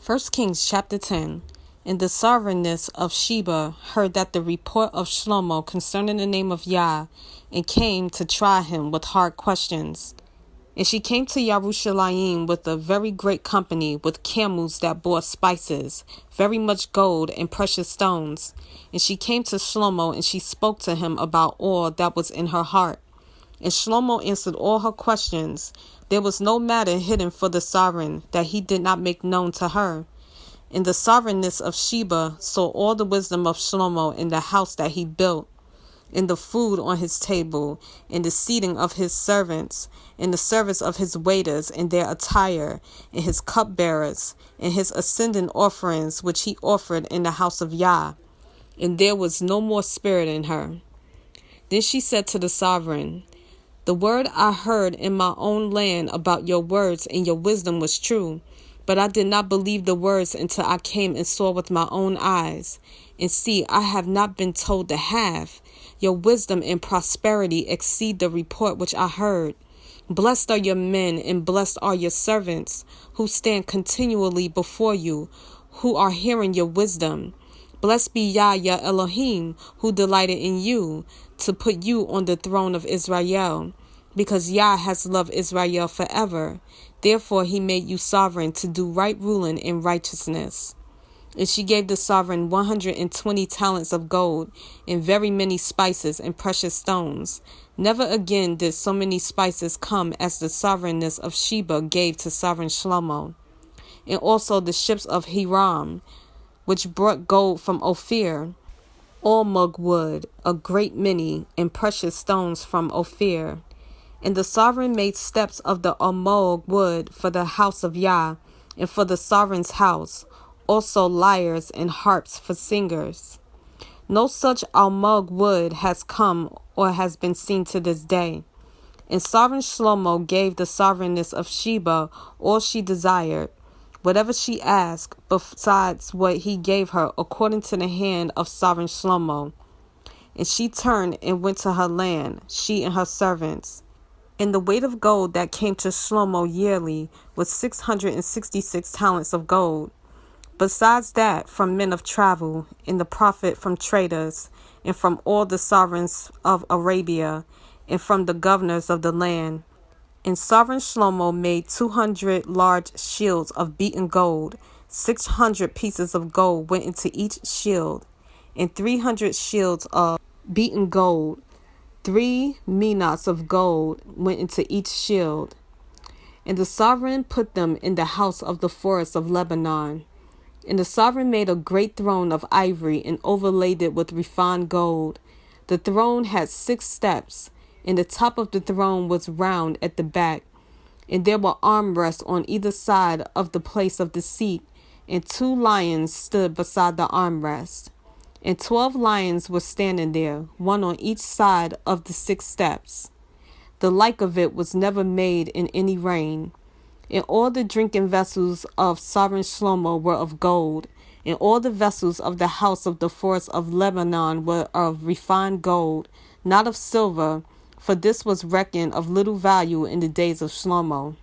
1 Kings chapter 10. And the sovereignness of Sheba heard that the report of Shlomo concerning the name of Yah, and came to try him with hard questions. And she came to Yerushalayim with a very great company, with camels that bore spices, very much gold and precious stones. And she came to Shlomo, and she spoke to him about all that was in her heart. And Shlomo answered all her questions. There was no matter hidden for the sovereign that he did not make known to her. And the sovereignness of Sheba saw all the wisdom of Shlomo in the house that he built, in the food on his table, in the seating of his servants, in the service of his waiters, in their attire, in his cupbearers, in his ascendant offerings which he offered in the house of Yah. And there was no more spirit in her. Then she said to the sovereign, "The word I heard in my own land about your words and your wisdom was true, but I did not believe the words until I came and saw with my own eyes. And see, I have not been told the half. Your wisdom and prosperity exceed the report which I heard. Blessed are your men and blessed are your servants, who stand continually before you, who are hearing your wisdom. Blessed be Yah, your Elohim, who delighted in you, to put you on the throne of Israel, because Yah has loved Israel forever. Therefore he made you sovereign to do right ruling and righteousness." And she gave the sovereign 120 talents of gold, and very many spices and precious stones. Never again did so many spices come as the sovereignness of Sheba gave to sovereign Shlomo. And also the ships of Hiram, which brought gold from Ophir, almug wood, a great many, and precious stones from Ophir. And the sovereign made steps of the almug wood for the house of Yah, and for the sovereign's house, also lyres and harps for singers. No such almug wood has come or has been seen to this day. And sovereign Shlomo gave the sovereignness of Sheba all she desired, whatever she asked, besides what he gave her according to the hand of sovereign Shlomo. And she turned and went to her land, she and her servants. And the weight of gold that came to Shlomo yearly was 666 talents of gold. Besides that, from men of travel, and the profit from traders, and from all the sovereigns of Arabia, and from the governors of the land. And sovereign Shlomo made 200 large shields of beaten gold. 600 pieces of gold went into each shield, and 300 shields of beaten gold. 3 minas of gold went into each shield. And the sovereign put them in the house of the forest of Lebanon. And the sovereign made a great throne of ivory and overlaid it with refined gold. The throne had 6 steps, and the top of the throne was round at the back. And there were armrests on either side of the place of the seat, and 2 lions stood beside the armrest. And 12 lions were standing there, one on each side of the 6 steps. The like of it was never made in any reign. And all the drinking vessels of sovereign Shlomo were of gold, and all the vessels of the house of the forest of Lebanon were of refined gold, not of silver, for this was reckoned of little value in the days of Shlomo.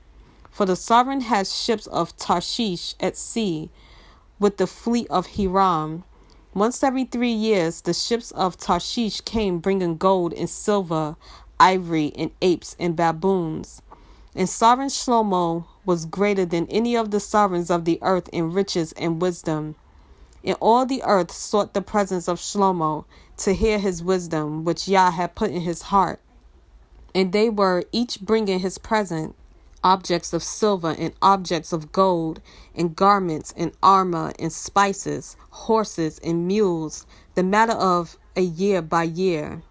For the sovereign had ships of Tarshish at sea, with the fleet of Hiram. Once every 3 years the ships of Tarshish came bringing gold and silver, ivory and apes and baboons. And sovereign Shlomo was greater than any of the sovereigns of the earth in riches and wisdom. And all the earth sought the presence of Shlomo to hear his wisdom, which Yah had put in his heart. And they were each bringing his present, objects of silver and objects of gold, and garments and armor and spices, horses and mules, the matter of a year by year.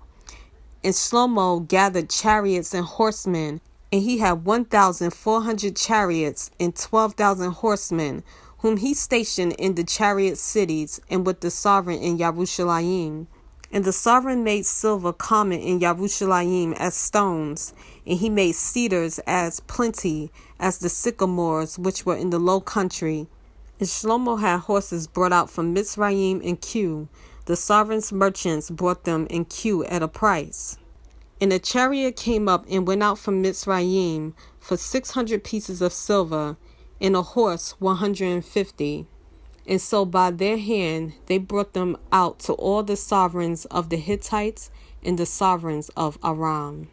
And Shlomo gathered chariots and horsemen, and he had 1,400 chariots and 12,000 horsemen, whom he stationed in the chariot cities and with the sovereign in Yerushalayim. And the sovereign made silver common in Yerushalayim as stones, and he made cedars as plenty as the sycamores which were in the low country. And Shlomo had horses brought out from Mitzrayim and Q. The sovereign's merchants brought them in Q at a price. And a chariot came up and went out from Mitzrayim for 600 pieces of silver, and a horse 150. And so by their hand they brought them out to all the sovereigns of the Hittites and the sovereigns of Aram.